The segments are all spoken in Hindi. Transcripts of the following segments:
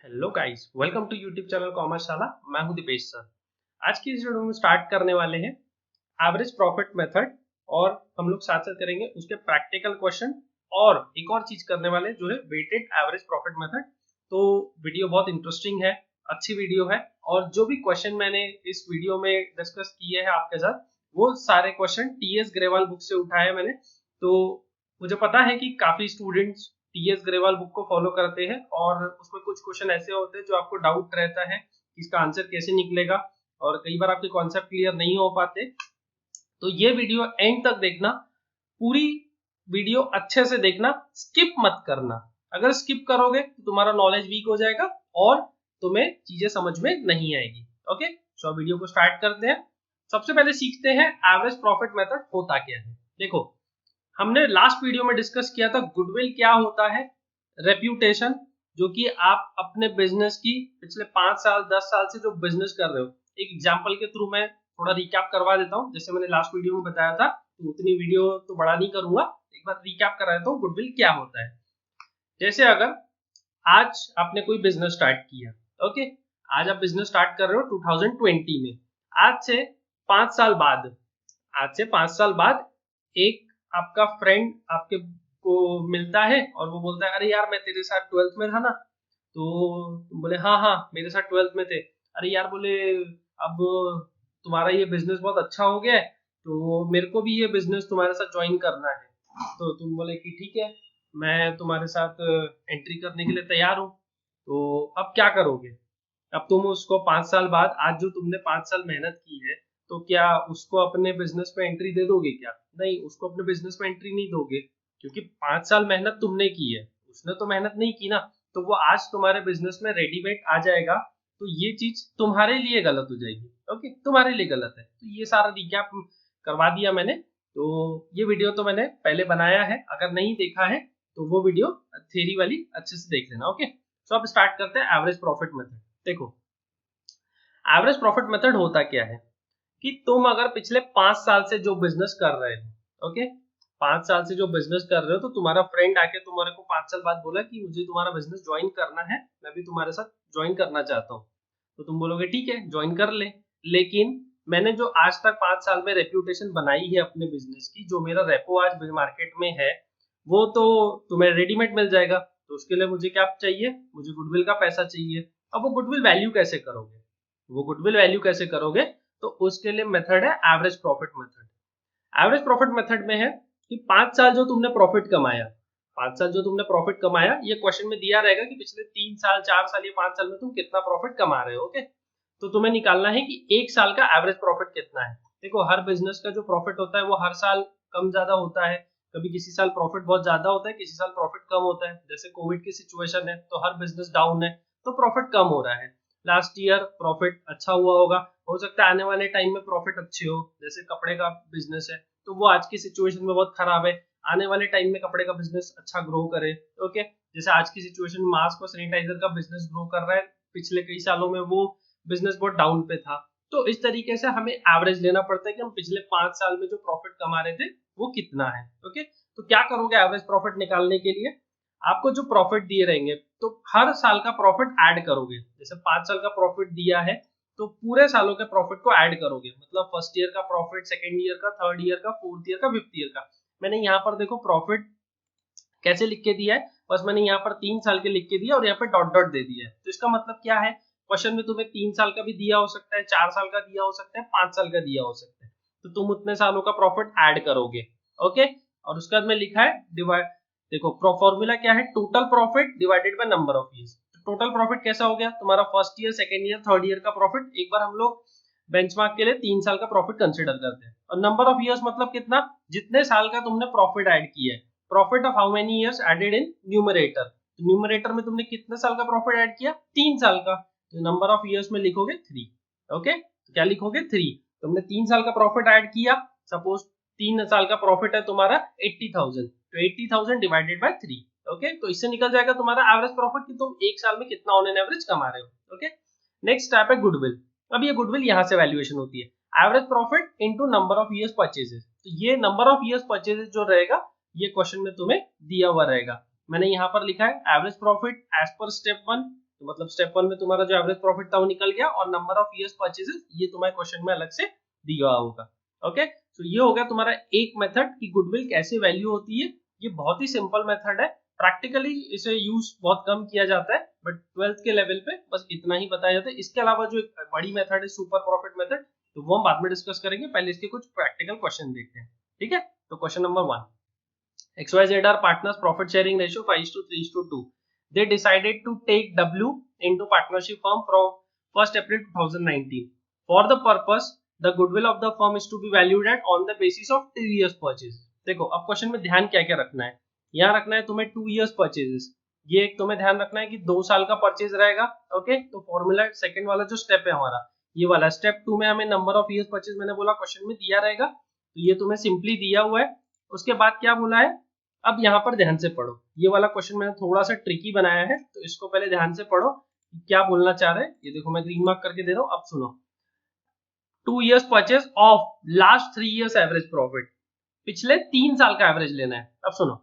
Hello guys, welcome to YouTube channel commerce Shala. मैं हूं दीपेश सर। आज की इस वीडियो में स्टार्ट करने वाले हैं एवरेज प्रॉफिट मेथड, और हम लोग साथ साथ करेंगे उसके प्रैक्टिकल क्वेश्चन, और एक और चीज करने वाले जो है वेटेड एवरेज प्रॉफिट मेथड। तो वीडियो बहुत इंटरेस्टिंग है, अच्छी वीडियो है, और जो भी क्वेश्चन मैंने इस वीडियो में डिस्कस किए हैं आपके साथ, वो सारे क्वेश्चन टीएस ग्रेवाल बुक से उठाए मैंने। तो मुझे पता है कि काफी स्टूडेंट्स टीएस ग्रेवाल बुक को फॉलो करते हैं, और उसमें कुछ क्वेश्चन ऐसे होते हैं जो आपको डाउट रहता है कि इसका आंसर कैसे निकलेगा, और कई बार आपके कॉन्सेप्ट क्लियर नहीं हो पाते। तो ये वीडियो एंड तक देखना, पूरी वीडियो अच्छे से देखना, स्किप मत करना। अगर स्किप करोगे तो तुम्हारा नॉलेज वीक हो जाएगा और तुम्हें चीजें समझ में नहीं आएगी। ओके, सो वीडियो को स्टार्ट करते हैं। सबसे पहले सीखते हैं एवरेज प्रॉफिट मेथड होता क्या है। देखो, हमने लास्ट वीडियो में डिस्कस किया था गुडविल क्या होता है, रेप्यूटेशन, जो कि आप अपने बिजनेस की पिछले 5 साल 10 साल से जो बिजनेस कर रहे हो। एक एग्जांपल के थ्रू मैं थोड़ा रिकैप करवा देता हूँ, जैसे मैंने लास्ट वीडियो में बताया था, तो उतनी वीडियो तो बड़ा नहीं करूंगा, एक बार रिकैप करा देता हूँ गुडविल क्या होता है। जैसे अगर आज आपने कोई बिजनेस स्टार्ट किया, ओके, आज आप बिजनेस स्टार्ट कर रहे हो 2020 में। आज से 5 साल बाद आज से 5 साल बाद एक आपका फ्रेंड आपके को मिलता है और वो बोलता है, अरे यार मैं तेरे साथ 12th में था ना। तो तुम बोले हाँ हाँ मेरे साथ 12th में थे। अरे यार, बोले अब तुम्हारा ये बिजनेस बहुत अच्छा हो गया है, तो मेरे को भी ये बिजनेस तुम्हारे साथ ज्वाइन करना है। तो तुम बोले कि ठीक है, मैं तुम्हारे साथ एंट्री करने के लिए तैयार हूँ। तो अब क्या करोगे? अब तुम उसको 5 साल बाद, आज जो तुमने 5 साल मेहनत की है, तो क्या उसको अपने बिजनेस में एंट्री दे दोगे? क्या नहीं, उसको अपने बिजनेस में एंट्री नहीं दोगे, क्योंकि 5 साल मेहनत तुमने की है, उसने तो मेहनत नहीं की ना। तो वो आज तुम्हारे बिजनेस में रेडीमेड आ जाएगा, तो ये चीज तुम्हारे लिए गलत हो जाएगी। ओके, तुम्हारे लिए गलत है। तो ये सारा रिकैप करवा दिया मैंने। तो ये वीडियो तो मैंने पहले बनाया है, अगर नहीं देखा है तो वो वीडियो थ्योरी वाली अच्छे से देख लेना। ओके, तो अब स्टार्ट करते हैं एवरेज प्रॉफिट मेथड। देखो, एवरेज प्रॉफिट मेथड होता क्या है कि तुम अगर पिछले 5 साल से जो बिजनेस कर रहे हो, ओके, 5 साल से जो बिजनेस कर रहे हो, तो तुम्हारा फ्रेंड आके तुम्हारे को 5 साल बाद बोला कि मुझे तुम्हारा बिजनेस ज्वाइन करना है, मैं भी तुम्हारे साथ ज्वाइन करना चाहता हूँ। तो तुम बोलोगे ठीक है, ज्वाइन कर ले। लेकिन मैंने जो आज तक 5 साल में रेप्यूटेशन बनाई है अपने बिजनेस की, जो मेरा रेपो आज मार्केट में है, वो तो तुम्हें रेडीमेड मिल जाएगा। तो उसके लिए मुझे क्या चाहिए? मुझे गुडविल का पैसा चाहिए। अब वो गुडविल वैल्यू कैसे करोगे? तो उसके लिए मेथड है average profit method. Average profit method में है कि 5 साल जो तुमने प्रॉफिट कमाया, 5 साल जो तुमने प्रॉफिट कमाया, ये क्वेश्चन में दिया रहेगा कि पिछले 3 साल 4 साल या 5 साल में तुम कितना प्रॉफिट कमा रहे हो। ओके, तो तुम्हें निकालना है कि एक साल का एवरेज प्रॉफिट कितना है। देखो, हर बिजनेस का जो प्रॉफिट होता है वो हर साल कम ज्यादा होता है। कभी किसी साल प्रॉफिट बहुत ज्यादा होता है, किसी साल प्रॉफिट कम होता है। जैसे कोविड की सिचुएशन है तो हर बिजनेस डाउन है, तो प्रॉफिट कम हो रहा है। लास्ट ईयर प्रॉफिट अच्छा हुआ होगा, हो सकता है आने वाले टाइम में प्रॉफिट अच्छे हो। जैसे कपड़े का बिजनेस है तो वो आज की सिचुएशन में बहुत खराब है, आने वाले टाइम में कपड़े का बिजनेस अच्छा ग्रो करे। ओके, जैसे आज की सिचुएशन में मास्क और सैनिटाइजर का बिजनेस ग्रो कर रहा है, पिछले कई सालों में वो बिजनेस बहुत डाउन पे था। तो इस तरीके से हमें एवरेज लेना पड़ता है कि हम पिछले 5 साल में जो प्रॉफिट कमा रहे थे वो कितना है। ओके, तो क्या करोगे एवरेज प्रॉफिट निकालने के लिए? आपको जो प्रॉफिट दिए रहेंगे, तो हर साल का प्रॉफिट ऐड करोगे। जैसे 5 साल का प्रॉफिट दिया है, तो पूरे सालों के प्रॉफिट को ऐड करोगे। मतलब फर्स्ट ईयर का प्रॉफिट, सेकेंड ईयर का, थर्ड ईयर का, फोर्थ ईयर का, फिफ्थ ईयर का। मैंने यहाँ पर देखो प्रॉफिट कैसे लिख के दिया है, बस मैंने यहाँ पर 3 साल के लिख के दिया और यहाँ पे डॉट डॉट दे दिया है। तो इसका मतलब क्या है, क्वेश्चन में तुम्हें 3 साल का भी दिया हो सकता है, 4 साल का दिया हो सकता है, 5 साल का दिया हो सकता है। तो तुम उतने सालों का प्रॉफिट ऐड करोगे। ओके, और उसके बाद में लिखा है डिवाइड। देखो, फॉर्मूला क्या है, total profit divided by number of years. Total profit कैसा हो गया तुम्हारा? First year, second year, third year का प्रॉफिट। एक बार हम लोग बेंचमार्क के लिए 3 साल का प्रॉफिट कंसिडर करते हैं। और नंबर ऑफ ईयर्स मतलब कितना? जितने साल का तुमने प्रॉफिट ऐड किया है। Profit of how many years added in numerator. तो न्यूमरेटर में तुमने कितने साल का प्रॉफिट ऐड किया? 3 साल का। तो नंबर ऑफ इयर्स में लिखोगे 3। ओके, तो क्या लिखोगे? 3। तुमने 3 साल का प्रॉफिट ऐड किया। सपोज 3 साल का प्रॉफिट है तुम्हारा 80,000, तो 80,000 डिवाइडेड बाय 3। ओके, तो इससे निकल जाएगा तुम्हारा एवरेज प्रॉफिट कि तुम एक साल में कितना ऑन एन एवरेज कमा रहे हो। ओके, नेक्स्ट स्टेप है गुडविल। अब ये गुडविल यहाँ से वैल्यूएशन होती है, average profit into number of years purchases. तो ये नंबर ऑफ इयर्स परचेजेस जो रहेगा, ये क्वेश्चन में तुम्हें दिया हुआ रहेगा। मैंने यहाँ पर लिखा है average profit as per step 1 तो मतलब स्टेप 1 में तुम्हारा जो एवरेज प्रॉफिट था वो निकल गया, और नंबर ऑफ ईयर्स परचेजेस ये तुम्हारे क्वेश्चन में अलग से दिया होगा। ओके, तो ये हो गया तुम्हारा एक मेथड कि गुडविल कैसे वैल्यू होती है। ये बहुत ही सिंपल मेथड है, प्रैक्टिकली इसे यूज बहुत कम किया जाता है, बट 12th के लेवल पे बस इतना ही बताया जाता है। इसके अलावा जो एक बड़ी मेथड है सुपर प्रॉफिट मेथड, तो वो हम बाद में डिस्कस करेंगे, पहले इसके कुछ प्रैक्टिकल क्वेश्चन देखते हैं। ठीक है, तो question number 1, XYZ are partners, profit sharing ratio 5:3:2. They decided to take W into partnership firm from 1st April 2019. For the purpose, the goodwill of the firm is to be valued at on the basis of 2 years purchase. देखो अब क्वेश्चन में ध्यान क्या क्या रखना है, यहाँ रखना है तुम्हें 2 years purchases, ये एक तुम्हें ध्यान रखना है कि 2 साल का परचेज रहेगा। ओके, तो फॉर्मूला सेकंड वाला जो स्टेप है हमारा ये वाला, स्टेप 2 में हमें नंबर ऑफ ईयर्स परचेज मैंने बोला क्वेश्चन में दिया रहेगा, तो ये तुम्हें सिंपली दिया हुआ है। उसके बाद क्या बोला है, अब यहाँ पर ध्यान से पढ़ो, ये वाला क्वेश्चन मैंने थोड़ा सा ट्रिकी बनाया है, तो इसको पहले ध्यान से पढ़ो क्या बोलना चाह रहे हैं। ये देखो मैं ग्रीन मार्क करके दे रहा हूँ, अब सुनो। 2 years purchase of last 3 years average profit, पिछले 3 साल का एवरेज लेना है। अब सुनो,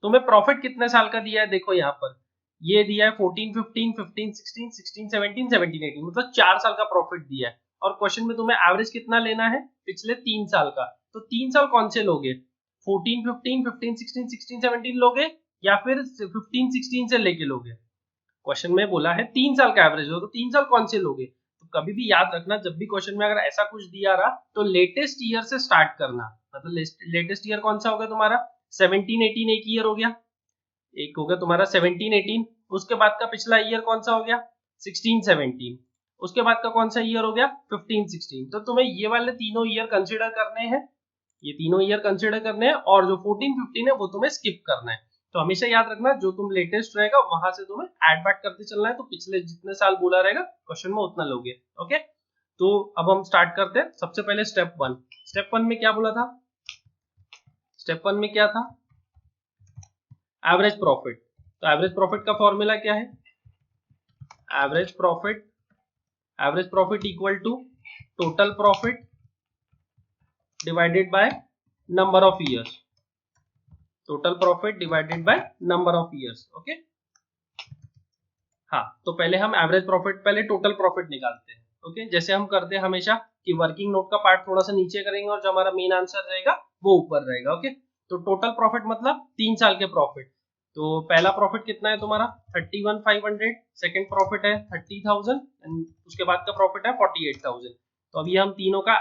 तुम्हें प्रॉफिट कितने साल का दिया है, देखो यहाँ पर ये दिया है 14, 15, 15, 16, 16, 17, 17, 18, मतलब 4 साल का प्रॉफिट दिया है, और क्वेश्चन में तुम्हें एवरेज कितना लेना है, पिछले 3 साल का। तो 3 साल कौन से लोगे, 14, 15, 15, 16, 16, 17 लोगे, या फिर 15, 16 से लेके लोगे। क्वेश्चन में बोला है 3 साल का एवरेज हो, तो 3 साल कौन से लोगे। तो कभी भी याद रखना, जब भी क्वेश्चन में अगर ऐसा कुछ दिया रहा तो लेटेस्ट ईयर से स्टार्ट करना, मतलब लेटेस्ट ईयर कौन सा होगा तुम्हारा, 17, 18 एक ईयर हो गया, एक हो गया तुम्हारा 17, 18, उसके बाद का पिछला ईयर कौन सा हो गया 16, 17, उसके बाद का कौन सा ईयर हो गया 15, 16। तो तुम्हें ये वाले तीनों ईयर कंसीडर करने हैं, ये तीनों ईयर कंसीडर करने हैं, और जो 14, 15 है वो तुम्हें स्किप करना है। तो हमेशा याद रखना, जो तुम लेटेस्ट रहेगा वहां से तुम्हें ऐड बैक करते चलना है, तो पिछले जितने साल बोला रहेगा क्वेश्चन में उतना लोगे। ओके, तो अब हम स्टार्ट करते हैं। सबसे पहले स्टेप 1, स्टेप 1 में क्या बोला था, स्टेप 1 में क्या था, एवरेज प्रॉफिट। तो एवरेज प्रॉफिट का फॉर्मूला क्या है, average profit equal to total profit divided by number of years, total profit divided by number of years. Okay, हाँ, तो पहले हम एवरेज प्रॉफिट, पहले टोटल प्रॉफिट निकालते हैं। ओके, जैसे हम करते हैं हमेशा कि वर्किंग नोट का पार्ट थोड़ा सा नीचे करेंगे और जो हमारा मेन आंसर रहेगा वो ऊपर रहेगा। ओके, तो टोटल प्रॉफिट मतलब 3 साल के प्रॉफिट। तो पहला प्रॉफिट कितना है तुम्हारा 31,500, सेकंड प्रॉफिट है 30,000, उसके बाद का प्रॉफिट है 48,000। तो अभी हम तीनों का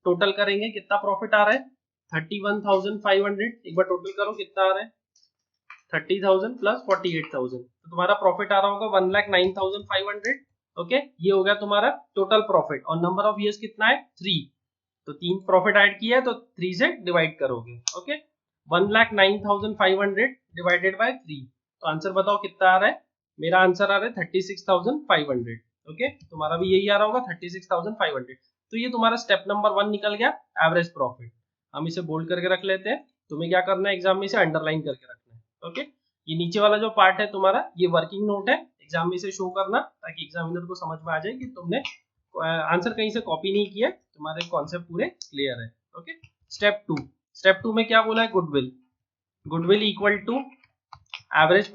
टोटल करेंगे, कितना प्रॉफिट आ रहा है 31,500, एक बार टोटल करो कितना आ रहा है 30,000 प्लस 48,000, तो तुम्हारा प्रॉफिट आ रहा होगा 1,09,500। ओके, ये हो गया तुम्हारा टोटल प्रॉफिट, और नंबर ऑफ ईयर्स कितना है 3, तो 3 प्रॉफिट ऐड किया है तो 3 से डिवाइड करोगे। ओके, 1,09,500 डिवाइडेड बाय 3, तो आंसर बताओ कितना आ रहा है, मेरा आंसर आ रहा है 36,500। ओके, तुम्हारा भी यही आ रहा होगा 36,500। तो ये तुम्हारा स्टेप नंबर 1 निकल गया, एवरेज प्रॉफिट। हम इसे बोल्ड करके रख लेते हैं, तुम्हें क्या करना है एग्जाम में इसे अंडरलाइन करके रखना है। ओके, ये नीचे वाला जो पार्ट है तुम्हारा ये वर्किंग नोट है, एग्जाम में इसे शो करना ताकि एग्जामिनर को समझ में आ जाए कि तुमने आंसर कहीं से कॉपी नहीं किया, तुम्हारे कॉन्सेप्ट पूरे क्लियर है। ओके, स्टेप 2, स्टेप 2 में क्या बोला है, goodwill, goodwill equal to average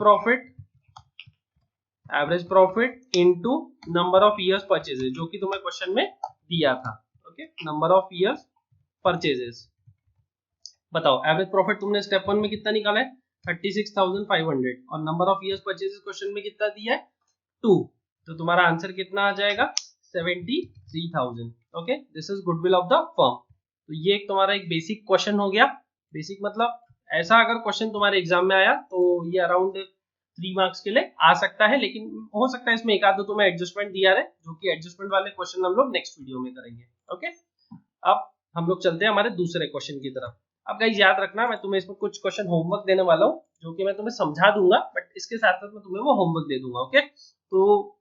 profit into number of years purchases, जो कि तुम्हें क्वेश्चन में दिया था। Okay, number of years purchases, बताओ एवरेज प्रॉफिट तुमने स्टेप 1 में कितना निकाला है 36,500, और number of years purchases question में कितना दिया है 2, तो तुम्हारा आंसर कितना आ जाएगा 73,000। Okay, this is goodwill of the firm. तो ये एक तुम्हारा एक बेसिक क्वेश्चन हो गया, बेसिक मतलब ऐसा अगर क्वेश्चन तुम्हारे एग्जाम में आया तो ये अराउंड 3 मार्क्स के लिए आ सकता है, लेकिन हो सकता है इसमें एक आध दो तुम्हें एडजस्टमेंट दिया रहे, जो कि एडजस्टमेंट वाले क्वेश्चन हम लोग नेक्स्ट वीडियो में करेंगे। ओके, अब हम लोग चलते हैं हमारे दूसरे क्वेश्चन की तरफ। अब गाइस याद रखना, मैं तुम्हें इसमें कुछ क्वेश्चन होमवर्क देने वाला हूँ, जो कि मैं तुम्हें समझा दूंगा, बट इसके साथ साथ मैं तुम्हें वो होमवर्क दे दूंगा। ओके, तो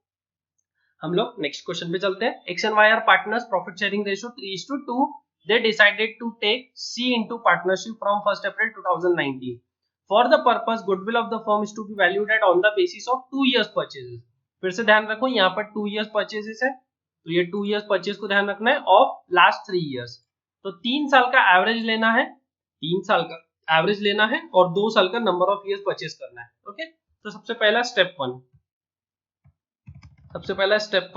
हम लोग नेक्स्ट क्वेश्चन पे चलते हैं। X and Y are partners, profit sharing ratio 3:2, they decided to take C into partnership from 1st April 2019. For the purpose, goodwill of the firm is to be valued at on the basis of 2 years purchases. फिर से ध्यान रखो, यहाँ पर 2 years purchases है, तो ये 2 years purchase को ध्यान रखना है ऑफ लास्ट 3 years। तो 3 साल का एवरेज लेना है, 3 साल का एवरेज लेना है, और 2 साल का नंबर ऑफ ईयर्स परचेज करना है। ओके, तो सबसे पहला स्टेप 1, सबसे पहला स्टेप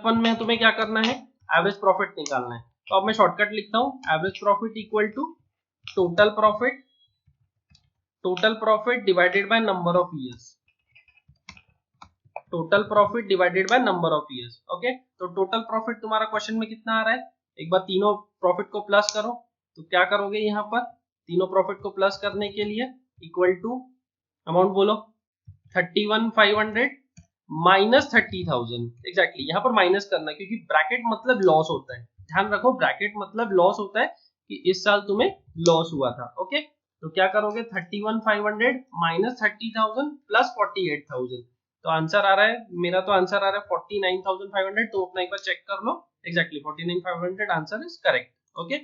वन में तुम्हें क्या करना है, एवरेज प्रॉफिट निकालना है। तो अब मैं शॉर्टकट लिखता हूं, average profit equal to total profit divided by number of years, total profit divided by number of years. Okay, तो टोटल प्रॉफिट तुम्हारा क्वेश्चन में कितना आ रहा है, एक बार तीनों प्रॉफिट को प्लस करो। तो क्या करोगे, यहाँ पर तीनों प्रॉफिट को प्लस करने के लिए इक्वल टू अमाउंट बोलो 31,500 माइनस 30,000। एग्जैक्टली यहाँ पर माइनस करना, क्योंकि ब्रैकेट मतलब लॉस होता है, ध्यान रखो, ब्रैकेट मतलब लॉस होता है कि इस साल तुम्हें लॉस हुआ था। ओके, तो क्या करोगे 31,500 माइनस 30,000 प्लस 48,000। तो आंसर आ रहा है, मेरा तो आंसर आ रहा है 49,500। तो अपना एक बार चेक कर लो, exactly 49,500 answer is correct. Okay,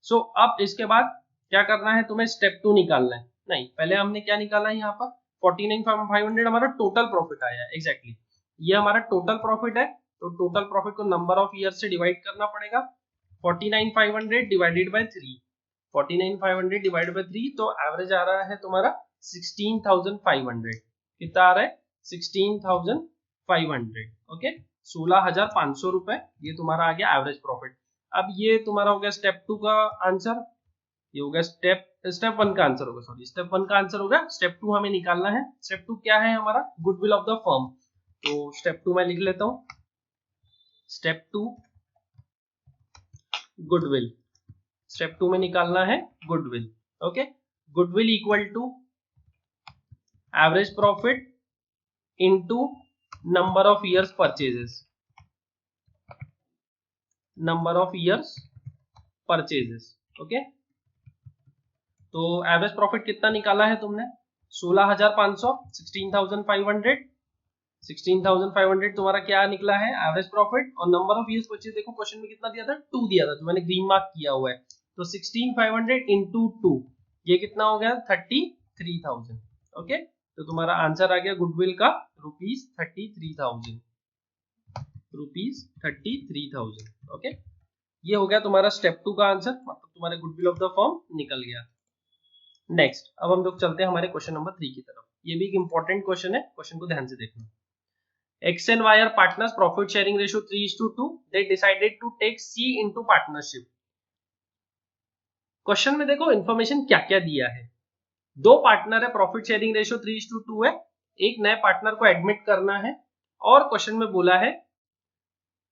so अब इसके बाद क्या करना है, तुम्हें स्टेप 2 निकालना है। नहीं, पहले हमने क्या निकाला है, यहाँ पर 49,500 हमारा टोटल प्रॉफिट आया है। एग्जैक्टली ये हमारा टोटल प्रॉफिट है, तो टोटल प्रॉफिट को नंबर ऑफ ईयर से डिवाइड करना पड़ेगा। 49,500 डिवाइडेड बाय 3, 49,500 डिवाइडेड बाय 3, तो एवरेज आ रहा है तुम्हारा 16,500। कितना आ रहा है, 16,500। ओके, 16,500 रुपए, ये तुम्हारा आ गया एवरेज प्रॉफिट। अब ये तुम्हारा हो गया स्टेप 2 का आंसर, ये हो गया स्टेप 1 का आंसर होगा, सॉरी स्टेप 1 का आंसर होगा। स्टेप 2 हमें निकालना है। स्टेप 2 क्या है हमारा, गुडविल ऑफ द फर्म। तो स्टेप 2 मैं लिख लेता हूं, स्टेप 2 गुडविल। स्टेप 2 में निकालना है goodwill. Okay, goodwill equal to average profit into number of years purchases, number of years purchases. Okay, तो एवरेज प्रॉफिट कितना निकाला है तुमने, 16,500, 16,500, 16,500 तुम्हारा क्या निकला है एवरेज प्रॉफिट। और नंबर ऑफ ईयर्स परचेज देखो क्वेश्चन में कितना दिया था, 2 दिया था, तो मैंने ग्रीन मार्क किया हुआ है। तो 16,500 इंटू 2, ये कितना हो गया 33,000। ओके, तो तुम्हारा आंसर आ गया गुडविल का ₹33,000, ₹33,000। ओके, ये हो गया तुम्हारा स्टेप 2 का आंसर, मतलब तुम्हारे गुडविल ऑफ द फर्म निकल गया। नेक्स्ट, अब हम लोग चलते हैं हमारे क्वेश्चन नंबर 3 की तरफ। ये भी एक इंपॉर्टेंट क्वेश्चन है, क्वेश्चन को ध्यान से देखना। X and Y are partners, profit sharing ratio 3:2. They decided to take C into partnership. Question में देखो इन्फॉर्मेशन क्या क्या दिया है। दो पार्टनर है, प्रॉफिट शेयरिंग रेशियो 3:2 है, एक नए पार्टनर को एडमिट करना है, और क्वेश्चन में बोला है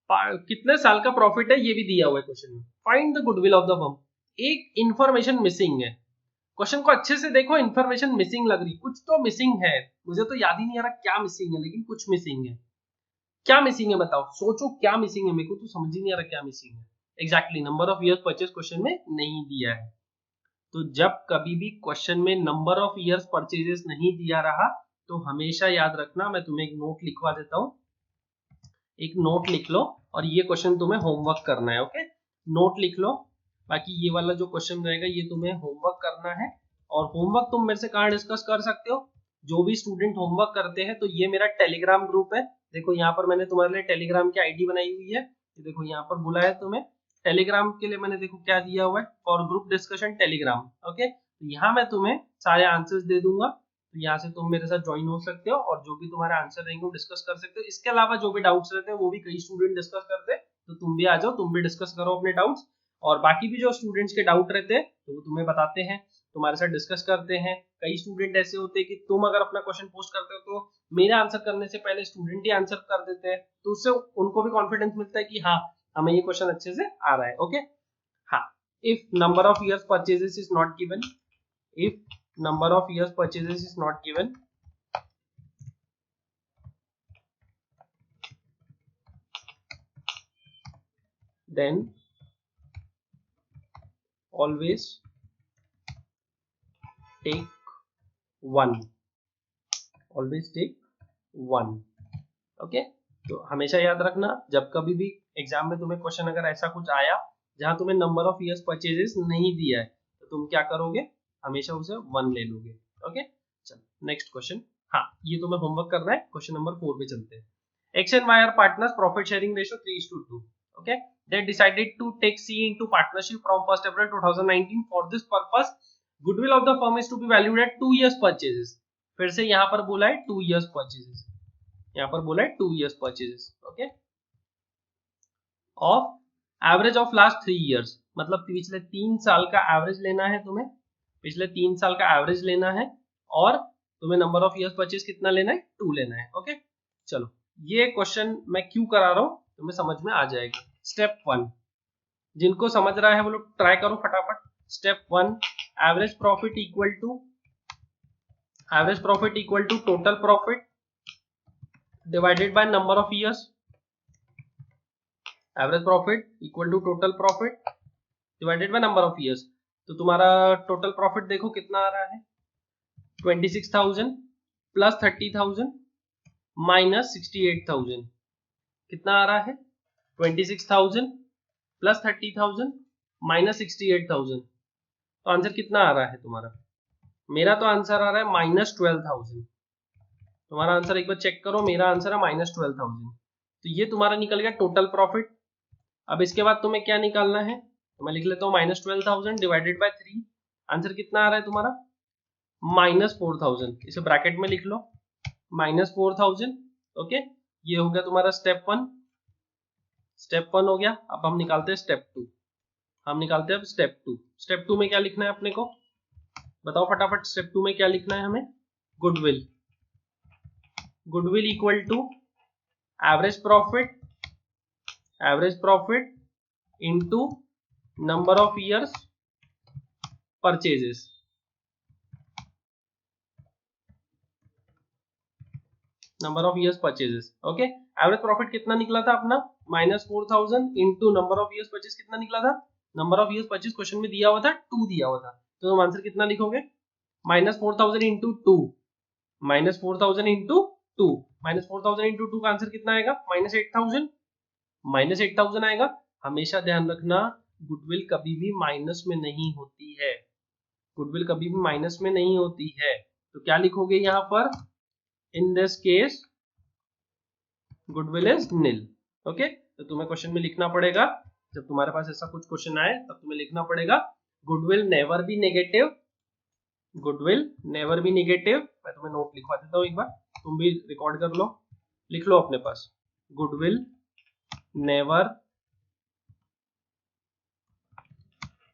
कितने साल का प्रॉफिट है, ये भी दिया हुआ है क्वेश्चन में। Find the goodwill of the firm. एक इंफॉर्मेशन मिसिंग है, क्वेश्चन को अच्छे से देखो, इन्फॉर्मेशन मिसिंग लग रही, कुछ तो मिसिंग है, मुझे तो याद ही नहीं आ रहा क्या मिसिंग है, लेकिन कुछ मिसिंग है। क्या मिसिंग है बताओ, सोचो क्या मिसिंग है, मेरे को तो समझ ही नहीं आ रहा क्या मिसिंग है। Exactly number of years purchase question में नहीं दिया है। तो जब कभी भी क्वेश्चन में नंबर ऑफ ईयर्स परचेजेस नहीं दिया रहा, तो हमेशा याद रखना, मैं तुम्हें एक नोट लिखवा देता हूँ, एक नोट लिख लो, और ये क्वेश्चन तुम्हें होमवर्क करना है। ओके, नोट लिख लो, बाकी ये वाला जो क्वेश्चन रहेगा ये तुम्हें होमवर्क करना है। और होमवर्क तुम मेरे से कहाँ डिस्कस कर सकते हो, जो भी स्टूडेंट होमवर्क करते हैं, तो ये मेरा टेलीग्राम ग्रुप है। देखो यहाँ पर मैंने तुम्हारे लिए टेलीग्राम की आईडी बनाई हुई है, देखो यहाँ पर बुला है तुम्हें टेलीग्राम के लिए, मैंने देखो क्या दिया हुआ है, for group discussion Telegram. Okay, तो यहाँ मैं तुम्हें सारे आंसर्स दे दूंगा, तो यहाँ से तुम मेरे साथ ज्वाइन हो सकते हो, और जो भी तुम्हारे आंसर रहेंगे वो डिस्कस कर सकते हो। इसके अलावा जो भी डाउट्स रहते हैं वो भी कई स्टूडेंट डिस्कस करते हैं, तो तुम भी आ जाओ, तुम भी डिस्कस करो अपने डाउट्स। और बाकी भी जो स्टूडेंट्स के डाउट रहते हैं तो वो तुम्हें बताते हैं, तुम्हारे साथ डिस्कस करते हैं। कई स्टूडेंट ऐसे होते हैं कि तुम अगर अपना क्वेश्चन पोस्ट करते हो तो मेरे आंसर करने से पहले स्टूडेंट ही आंसर कर देते हैं, तो उससे उनको भी कॉन्फिडेंस मिलता है कि हाँ हमें ये क्वेश्चन अच्छे से आ रहा है। ओके, हाँ, if number of years purchases is not given, if number of years purchases is not given, then always take 1, always take 1। Okay, तो हमेशा याद रखना, जब कभी भी एग्जाम में तुम्हें क्वेश्चन अगर ऐसा कुछ आया जहां तुम्हें नंबर ऑफ ईयर्स परचेजेस नहीं दिया है, तो तुम क्या करोगे, हमेशा उसे 1 ले लोगे। ओके, चलो नेक्स्ट क्वेश्चन। हाँ, ये तुम्हें होमवर्क करना है। क्वेश्चन नंबर 4 पे चलते हैं। X and Y are partners, profit sharing ratio 3:2. Okay, they decided to take C into partnership from 1st April 2019. For this purpose, goodwill of the firm is to be valued at 2 years purchases. फिर से यहाँ पर बोला है 2 years परचेजेस, यहाँ पर बोला है 2 years purchases, okay. Of average of last 3 years, मतलब पिछले 3 साल का एवरेज लेना है तुम्हें, पिछले 3 साल का एवरेज लेना है और तुम्हें नंबर ऑफ ईयर्स परचेज कितना लेना है, 2 लेना है, ओके। चलो ये क्वेश्चन मैं क्यों करा रहा हूँ तुम्हें समझ में आ जाएगा। स्टेप 1, जिनको समझ रहा है वो लोग ट्राई करो फटाफट। Step 1, average profit equal to total profit divided by number of years. Average profit equal to total profit divided by number of years. तो तुम्हारा टोटल प्रॉफिट देखो कितना आ रहा है, 26,000 प्लस 30,000 माइनस 68,000, कितना आ रहा है 26,000 प्लस 30,000 माइनस 68,000। तो आंसर कितना आ रहा है तुम्हारा, मेरा तो आंसर आ रहा है माइनस 12,000। तुम्हारा आंसर एक बार चेक करो, मेरा आंसर है माइनस 12,000। तो ये तुम्हारा निकल गया टोटल प्रॉफिट। अब इसके बाद तुम्हें क्या निकालना है, तो मैं लिख लेता हूँ माइनस 12,000 डिवाइडेड बाय 3। आंसर कितना आ रहा है तुम्हारा माइनस 4,000, इसे ब्रैकेट में लिख लो माइनस 4,000, ओके। ये हो गया तुम्हारा स्टेप 1, स्टेप 1 हो गया। अब हम निकालते हैं स्टेप 2, हम निकालते हैं अब स्टेप 2। स्टेप 2 में क्या लिखना है अपने को, बताओ फटाफट। स्टेप 2 में क्या लिखना है हमें, goodwill, goodwill equal to average profit into number of years purchases. Number of years purchases, okay. Average profit कितना निकला था अपना minus 4,000 into number of years purchase कितना निकला था, number of years purchase question में दिया हुआ था 2 दिया हुआ था, तो तुम आंसर कितना लिखोगे minus 4,000 into 2, minus 4,000 into 2, minus 4,000 into 2 का आंसर कितना आएगा माइनस 8,000, माइनस 8,000 आएगा। हमेशा ध्यान रखना गुडविल कभी भी माइनस में नहीं होती है, गुडविल कभी भी माइनस में नहीं होती है। तो क्या लिखोगे यहाँ पर, in this case goodwill is nil, okay. तो तुम्हें क्वेश्चन में लिखना पड़ेगा, जब तुम्हारे पास ऐसा कुछ क्वेश्चन आए तब तुम्हें लिखना पड़ेगा goodwill never be negative, goodwill never be negative. मैं तुम्हें नोट लिखवा देता हूँ एक बार, तुम भी रिकॉर्ड कर लो, लिख लो अपने पास, goodwill never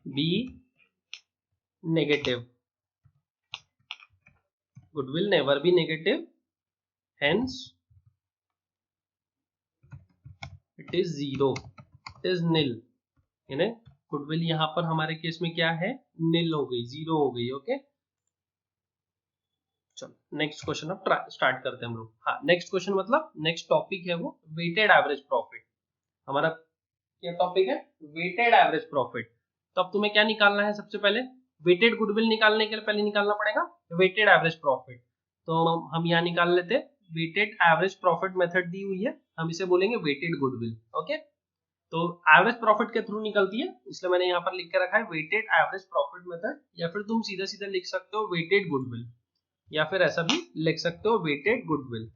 be negative, goodwill never be negative, hence it is zero, it is nil. यानी गुडविल यहाँ पर हमारे केस में क्या है, नील हो गई, जीरो हो गई, ओके। चलो नेक्स्ट क्वेश्चन अब स्टार्ट करते हैं हम लोग। हाँ नेक्स्ट क्वेश्चन मतलब नेक्स्ट टॉपिक है वो वेटेड एवरेज प्रॉफिट। हमारा क्या टॉपिक है, वेटेड एवरेज प्रॉफिट। तो अब तुम्हें क्या निकालना है, सबसे पहले वेटेड गुडविल निकालने के लिए पहले निकालना पड़ेगा वेटेड एवरेज प्रॉफिट। तो हम यहाँ निकाल लेते हैं, वेटेड एवरेज प्रॉफिट मेथड दी हुई है, हम इसे बोलेंगे वेटेड गुडविल, ओके। तो एवरेज प्रॉफिट के थ्रू निकलती है, इसलिए मैंने यहाँ पर लिख के रखा है वेटेड एवरेज प्रॉफिट मेथड, या फिर तुम सीधा सीधा लिख सकते हो वेटेड गुडविल, या फिर ऐसा भी लिख सकते हो वेटेड गुडविल।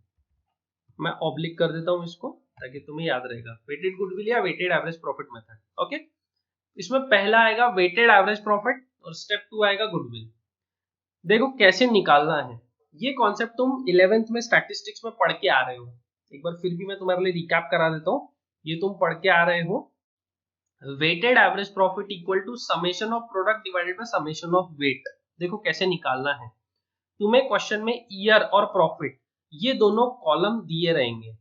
मैं ऑब्लिक कर देता हूँ इसको ताकि तुम्हें याद रहेगा, वेटेड गुडविल या weighted average profit method, okay. इसमें पहला आएगा वेटेड एवरेज प्रॉफिट और स्टेप 2 आएगा गुडविल। देखो कैसे निकालना है, ये कॉन्सेप्ट तुम 11th में स्टैटिस्टिक्स में पढ़ के आ रहे हो, एक बार फिर भी मैं तुम्हारे लिए रिकैप करा देता हूँ। ये तुम पढ़ के आ रहे हो, weighted average profit equal to summation of product divided by summation of weight. देखो कैसे निकालना है, तुम्हें क्वेश्चन में ईयर और प्रॉफिट ये दोनों कॉलम दिए रहेंगे,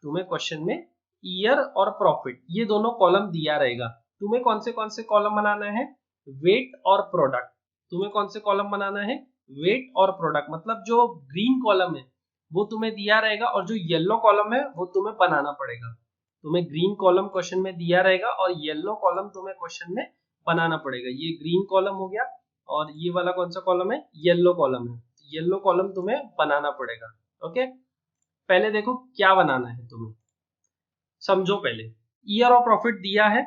तुम्हें क्वेश्चन में ईयर और प्रॉफिट ये दोनों कॉलम दिया रहेगा। तुम्हें कौन से कॉलम बनाना है, वेट और प्रोडक्ट। तुम्हें कौन से कॉलम बनाना है, वेट और प्रोडक्ट। मतलब जो ग्रीन कॉलम है वो तुम्हें दिया रहेगा और जो येलो कॉलम है वो तुम्हें बनाना पड़ेगा। तुम्हें ग्रीन कॉलम क्वेश्चन में दिया रहेगा और येलो कॉलम तुम्हें क्वेश्चन में बनाना पड़ेगा। ये ग्रीन कॉलम हो गया और ये वाला कौन सा कॉलम है, येलो कॉलम है। येलो कॉलम तुम्हें बनाना पड़ेगा, ओके। पहले देखो क्या बनाना है तुम्हें, समझो पहले। ईयर ऑफ प्रॉफिट दिया है,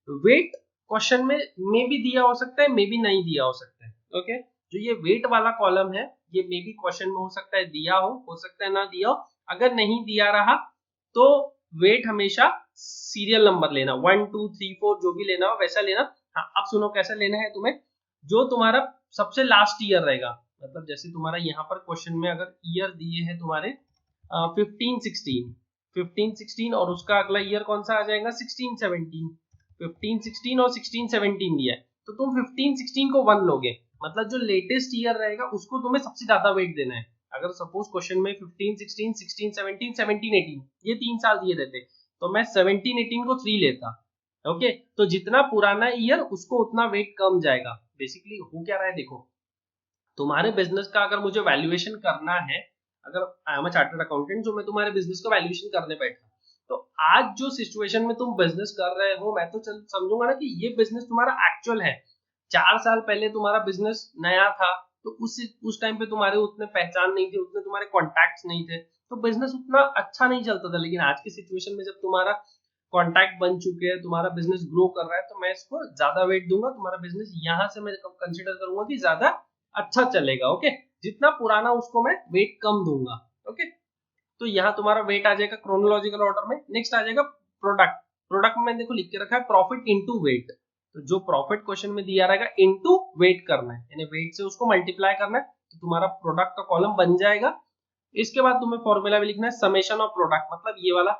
वेट क्वेश्चन में भी दिया हो सकता है, मे भी नहीं दिया हो सकता है, ओके। जो ये वेट वाला कॉलम है ये मे भी क्वेश्चन में हो सकता है दिया हो सकता है ना दिया हो। अगर नहीं दिया रहा तो वेट हमेशा सीरियल नंबर लेना, 1 2 3 4 जो भी लेना हो वैसा लेना। हाँ अब सुनो कैसा लेना है तुम्हें, जो तुम्हारा सबसे लास्ट ईयर रहेगा, मतलब जैसे तुम्हारा यहाँ पर क्वेश्चन में अगर ईयर दिए हैं तुम्हारे 15-16 और उसका अगला ईयर कौन सा आ जाएगा 16-17, 15-16 और 16-17 दिया है तो तुम 15-16 को 1 लोगे, मतलब जो लेटेस्ट ईयर रहेगा उसको तुम्हें सबसे ज्यादा वेट देना है। अगर सपोज क्वेश्चन में 15-16, 16-17, 17-18 ये 3 साल दिए रहते तो मैं 17-18 को 3 लेता। ओके, तो जितना पुराना ईयर उसको उतना वेट कम जाएगा। बेसिकली हो क्या रहा है देखो, तुम्हारे बिजनेस का अगर मुझे वैल्यूएशन करना है, अगर I am a chartered accountant जो मैं तुम्हारे बिजनेस का वैल्यूएशन करने बैठा, तो आज जो सिचुएशन में तुम बिजनेस कर रहे हो मैं तो समझूंगा ना कि ये बिजनेस तुम्हारा एक्चुअल है। 4 साल पहले तुम्हारा बिजनेस नया था तो उस टाइम पे तुम्हारे उतने पहचान नहीं थे, उतने तुम्हारे कॉन्टैक्ट्स नहीं थे, तो बिजनेस उतना अच्छा नहीं चलता था। लेकिन आज की सिचुएशन में जब तुम्हारा कॉन्टैक्ट बन चुके हैं, तुम्हारा बिजनेस ग्रो कर रहा है, तो मैं इसको ज्यादा वेट दूंगा, तुम्हारा बिजनेस यहाँ से मैं कंसिडर करूंगा कि ज्यादा अच्छा चलेगा। ओके, जितना पुराना उसको मैं वेट कम दूंगा। ओके, तो यहाँ तुम्हारा वेट आ जाएगा क्रोनोलॉजिकल ऑर्डर में। नेक्स्ट आ जाएगा प्रोडक्ट। प्रोडक्ट में देखो लिख के रखा है प्रॉफिट इनटू वेट, तो जो प्रॉफिट क्वेश्चन में दिया रहेगा इनटू वेट करना है, यानी वेट से उसको मल्टीप्लाई करना है, तो तुम्हारा प्रोडक्ट का कॉलम बन जाएगा। इसके बाद तुम्हें फॉर्मूला भी लिखना है समेशन ऑफ प्रोडक्ट, मतलब ये वाला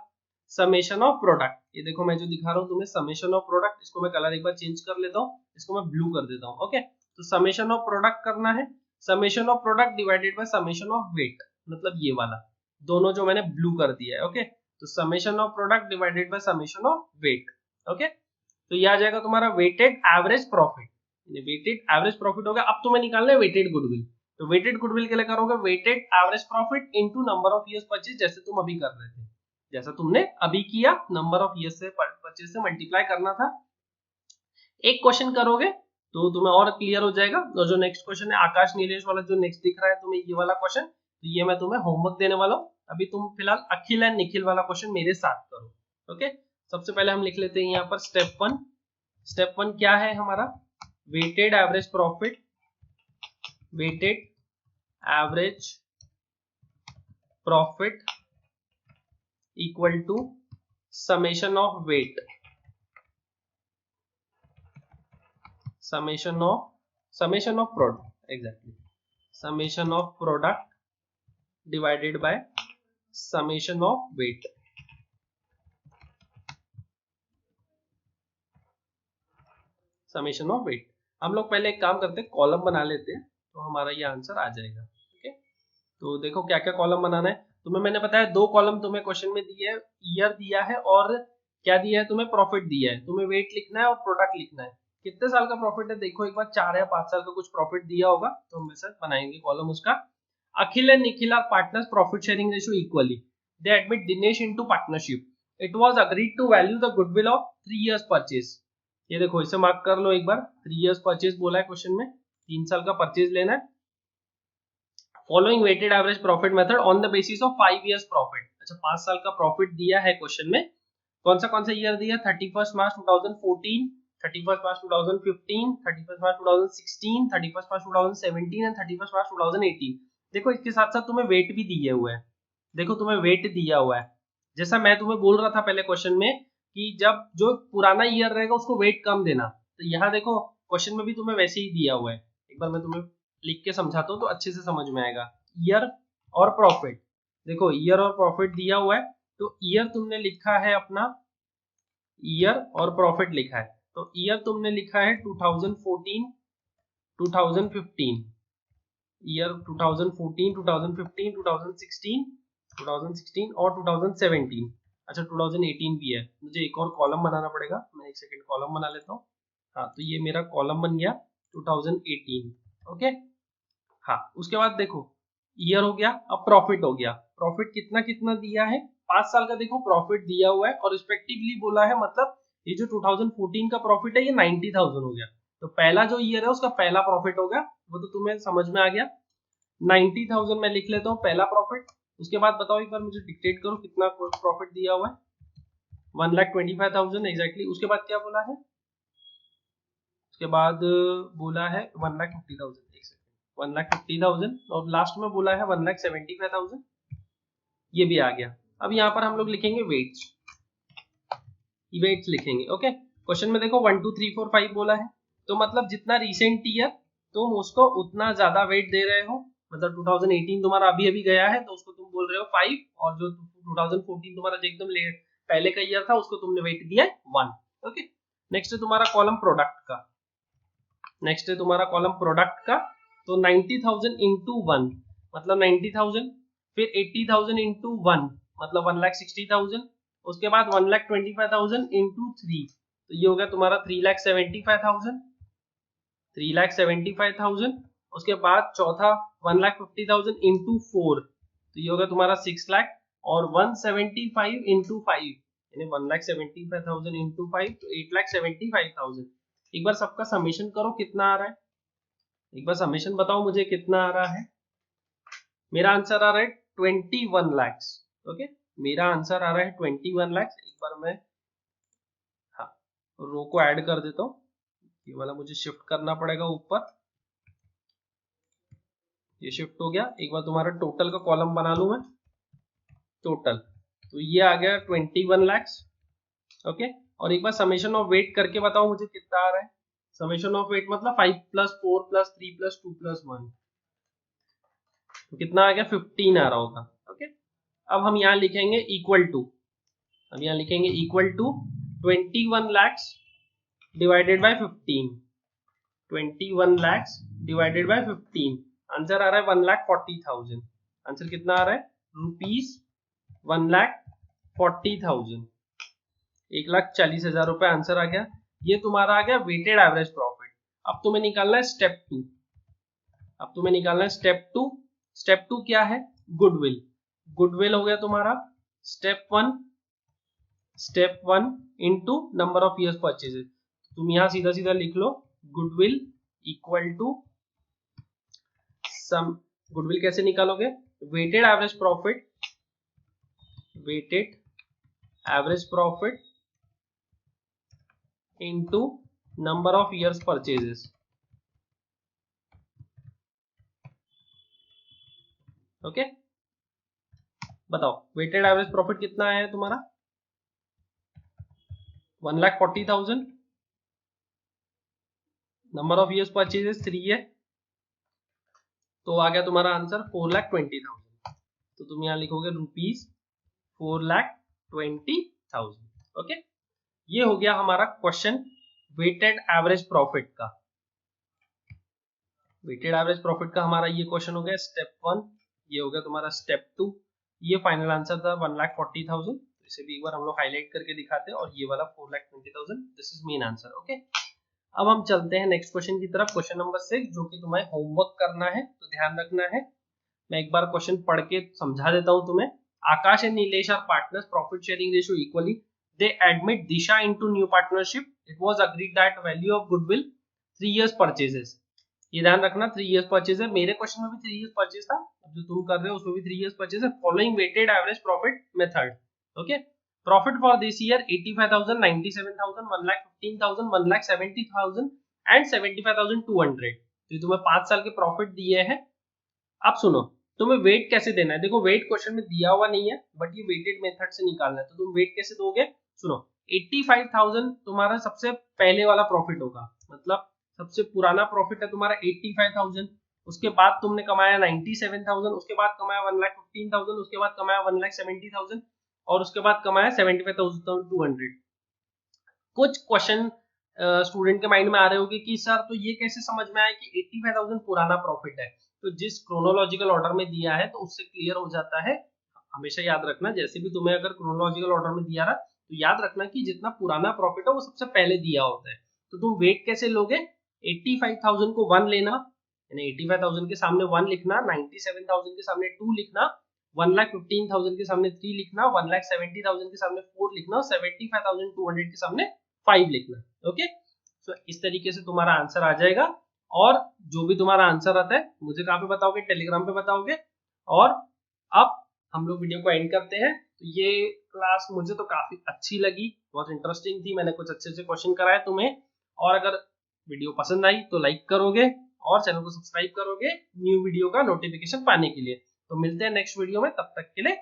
समेशन ऑफ प्रोडक्ट। ये देखो मैं जो दिखा रहा हूँ तुम्हें समेशन ऑफ प्रोडक्ट, इसको मैं कलर एक बार चेंज कर लेता हूँ, इसको मैं ब्लू कर देता हूँ। ओके, तो समेशन ऑफ प्रोडक्ट करना है, summation of product divided by summation of weight, मतलब ये वाला दोनों जो मैंने ब्लू कर दिया है। ओके, तो summation of product divided by summation of weight. Okay, तो ये आ जाएगा तुम्हारा weighted average profit. Weighted average profit हो गया। अब तुम्हें निकालना है वेटेड गुडविल, तो वेटेड गुडविल के लिए करोगे weighted average profit into number of years purchase, जैसे तुम अभी कर रहे थे, जैसा तुमने अभी किया, नंबर ऑफ ईयर्स से परचेज से मल्टीप्लाई करना था। एक क्वेश्चन करोगे तो तुम्हें और क्लियर हो जाएगा। और जो नेक्स्ट क्वेश्चन है आकाश नीलेश वाला जो नेक्स्ट दिख रहा है तुम्हें, ये वाला क्वेश्चन, तो ये मैं तुम्हें होमवर्क देने वाला हूँ। अभी तुम फिलहाल अखिल एंड निखिल वाला क्वेश्चन मेरे साथ करो। ओके, सबसे पहले हम लिख लेते हैं यहाँ पर स्टेप 1। स्टेप 1 क्या है हमारा, weighted average profit, weighted average profit equal to summation of weight, summation of product, exactly summation of product divided by summation of weight। summation of weight हम लोग पहले एक काम करते हैं, कॉलम बना लेते हैं, तो हमारा ये आंसर आ जाएगा। ओके, तो देखो क्या क्या कॉलम बनाना है तुम्हें, मैंने बताया 2 कॉलम तुम्हें क्वेश्चन में दिए है, ईयर दिया है और क्या दिया है तुम्हें, प्रॉफिट दिया है। तुम्हें वेट लिखना है और प्रोडक्ट लिखना है। कितने साल का प्रॉफिट है देखो एक बार, 4 या 5 साल का कुछ प्रॉफिट दिया होगा, तो हम वैसे बनाएंगे कॉलम उसका। Akhil and Nikhil are partners, profit sharing ratio equally, they admit Dinesh into partnership, it was agreed to value the goodwill of 3 years purchase. ये देखो इसे मार्क कर लो एक बार, 3 इयर्स परचेज बोला है क्वेश्चन में, 3 साल का परचेज लेना है। Following weighted average profit method on the basis of 5 years profit. अच्छा 5 साल का प्रॉफिट दिया है क्वेश्चन में, कौन सा ईयर दिया, 31 मार्च 2014, 31 मार्च 2015, 31 मार्च 2016, 31 मार्च 2017 एंड 31 मार्च 2018। देखो इसके साथ साथ तुम्हें वेट भी दिए हुए हैं, देखो तुम्हें वेट दिया हुआ है, जैसा मैं तुम्हें बोल रहा था पहले क्वेश्चन में कि जब जो पुराना ईयर रहेगा उसको वेट कम देना, तो यहाँ देखो क्वेश्चन में भी तुम्हें वैसे ही दिया हुआ है। एक बार मैं तुम्हें लिख के समझाता हूँ तो अच्छे से समझ में आएगा। ईयर और प्रॉफिट, देखो ईयर और प्रॉफिट दिया हुआ है, तो ईयर तुमने लिखा है अपना, ईयर और प्रॉफिट लिखा है, तो ईयर तुमने लिखा है 2014 2015, ईयर 2014 2015 2016 और 2017। अच्छा 2018 भी है, मुझे एक और कॉलम बनाना पड़ेगा, मैं एक सेकंड कॉलम बना लेता हूँ। हाँ तो ये मेरा कॉलम बन गया 2018। ओके, हाँ उसके बाद देखो ईयर हो गया, अब प्रॉफिट हो गया। प्रॉफिट कितना कितना दिया है, 5 साल का देखो प्रॉफिट दिया हुआ है और रिस्पेक्टिवली बोला है, मतलब ये जो 2014 का प्रॉफिट है ये 90,000 हो गया, तो पहला जो ईयर है उसका पहला प्रॉफिट हो गया, वो तो तुम्हें समझ में आ गया। 90,000 मैं लिख लेता हूँ पहला प्रॉफिट। उसके बाद बताओ एक बार मुझे डिक्टेट करो कितना प्रॉफिट दिया हुआ है, 1,25,000 एग्जैक्टली। उसके बाद क्या बोला है, उसके बाद बोला है 1,50,000, 1,50,000 और लास्ट में बोला है 1,75,000, ये भी आ गया। अब यहाँ पर हम लोग लिखेंगे वेट्स, वेट्स लिखेंगे। ओके, क्वेश्चन में देखो 1 2 3 4 5 बोला है, तो मतलब जितना रिसेंट ईयर तुम उसको उतना ज्यादा वेट दे रहे हो, मतलब 2018 तुम्हारा अभी अभी गया है तो उसको तुम बोल रहे हो 5, और जो 2014 तुम्हारा जो एकदम पहले का ईयर था उसको तुमने वेट दिया 1। ओके, नेक्स्ट है तुम्हारा कॉलम प्रोडक्ट का। नेक्स्ट है तुम्हारा कॉलम प्रोडक्ट का, तो 90,000 इंटू 1 मतलब 90,000, फिर 80,000 इंटू 1 मतलब 1,60,000, उसके बाद 1,25,000 इंटू 3, तो ये हो गया तुम्हारा 3,75,000, 3,75,000। उसके बाद चौथा 1,50,000 इंटू 4, तो ये होगा तुम्हारा 6 लाख, और 175 इंटू 5 यानी 1,75,000 इंटू 5 तो 8,75,000। एक बार सबका समेशन करो कितना आ रहा है, एक बार समेशन बताओ मुझे कितना आ रहा है। मेरा आंसर आ रहा है 21 lakhs। ओके, मेरा आंसर आ रहा है 21 lakhs। एक बार मैं हाँ रो को ऐड कर देता हूँ, ये वाला मुझे शिफ्ट करना पड़ेगा ऊपर, ये शिफ्ट हो गया। एक बार तुम्हारा टोटल का कॉलम बना लूं मैं, टोटल, तो ये आ गया 21 lakhs। ओके, और एक बार समेशन ऑफ वेट करके बताओ मुझे कितना आ रहा है। समेशन ऑफ वेट मतलब 5 + 4 + 3 + 2 + 1, तो कितना आ गया 15 आ रहा होगा। ओके, अब हम यहाँ लिखेंगे इक्वल टू, अब यहाँ लिखेंगे equal to 21 lakhs divided by 15, 21 lakhs divided by 15, answer आ रहा है 1,40,000। आंसर कितना आ रहा है रुपीज 1,40,000, 1,40,000 रुपए आंसर आ गया। ये तुम्हारा आ गया वेटेड एवरेज प्रॉफिट। अब तुम्हें निकालना है स्टेप 2, अब तुम्हें निकालना है स्टेप 2। स्टेप 2 क्या है, गुडविल। गुडविल हो गया तुम्हारा step 1, step 1 into number of years purchases. तुम यहां सीधा सीधा लिख लो goodwill equal to sum, goodwill कैसे निकालोगे, weighted average profit, weighted average profit into number of years purchases. Okay, बताओ वेटेड एवरेज प्रॉफिट कितना आया है तुम्हारा 1,40,000, नंबर ऑफ ईयर्स परचेजेस 3 है, तो आ गया तुम्हारा आंसर 4,20,000। तो तुम यहाँ लिखोगे रुपीज 4,20,000। ओके, ये हो गया हमारा क्वेश्चन वेटेड एवरेज प्रॉफिट का। वेटेड एवरेज प्रॉफिट का हमारा ये क्वेश्चन हो गया स्टेप 1, ये हो गया तुम्हारा स्टेप 2। ये फाइनल आंसर था 1,40,000, इसे भी एक बार हम लोग हाईलाइट करके दिखाते हैं, और ये वाला 4,20,000, this is main answer. Okay, अब हम चलते हैं नेक्स्ट क्वेश्चन की तरफ, क्वेश्चन नंबर 6, जो कि तुम्हें होमवर्क करना है, तो ध्यान रखना है। मैं एक बार क्वेश्चन पढ़ के समझा देता हूं तुम्हें। Akash and Nilesh are partners, profit sharing ratio equally, they admit Disha into new partnership, it was agreed that value of goodwill 3 years purchases. ये ध्यान रखना 3 इयर्स परचेज है, मेरे क्वेश्चन में भी 3 इयर्स परचेज था, जो तुम कर रहे हो उसमें भी 3 इयर्स परचेज है। Following weighted average profit method. Okay, profit for this year 85,000, 97,000, 1,15,000, 1,70,000 and 75,200। तो तुम्हें 5 साल के प्रॉफिट दिए हैं। अब सुनो, तुम्हें वेट कैसे देना है, देखो वेट क्वेश्चन में दिया हुआ नहीं है, बट ये वेटेड मेथड से निकालना है, तो तुम वेट कैसे दोगे, सुनो 85,000 तुम्हारा सबसे पहले वाला प्रॉफिट होगा, मतलब सबसे पुराना प्रॉफिट है तुम्हारा 85,000, उसके बाद तुमने कमाया 97,000, उसके बाद कमाया 1,15,000, उसके बाद कमाया 1,70,000, और उसके बाद कमाया 75,200। कुछ क्वेश्चन स्टूडेंट के माइंड में आ रहे होंगे कि सर तो ये कैसे समझ में आया कि 85,000 पुराना प्रॉफिट है, तो जिस क्रोनोलॉजिकल ऑर्डर में दिया है तो उससे क्लियर हो जाता है। हमेशा याद रखना, जैसे भी तुम्हें अगर क्रोनोलॉजिकल ऑर्डर में दिया रहा तो याद रखना कि जितना पुराना प्रॉफिट है वो सबसे पहले दिया होता है। तो तुम वेट कैसे लोगे, 85,000 को 1 लेना, यानी 85,000 के सामने 1 लिखना, 97,000 के सामने 2 लिखना, 1,15,000 के सामने 3 लिखना, 1,70,000 के सामने 4 लिखना, 75,200 के सामने 5 लिखना। ओके, सो इस तरीके से तुम्हारा आंसर आ जाएगा। और जो भी तुम्हारा आंसर आता है मुझे कहाँ पे बताओगे, टेलीग्राम पे बताओगे। और अब हम लोग वीडियो को एंड करते हैं। तो ये क्लास मुझे तो काफी अच्छी लगी, बहुत इंटरेस्टिंग थी, मैंने कुछ अच्छे अच्छे क्वेश्चन कराए तुम्हें। और अगर वीडियो पसंद आई तो लाइक करोगे और चैनल को सब्सक्राइब करोगे न्यू वीडियो का नोटिफिकेशन पाने के लिए। तो मिलते हैं नेक्स्ट वीडियो में, तब तक के लिए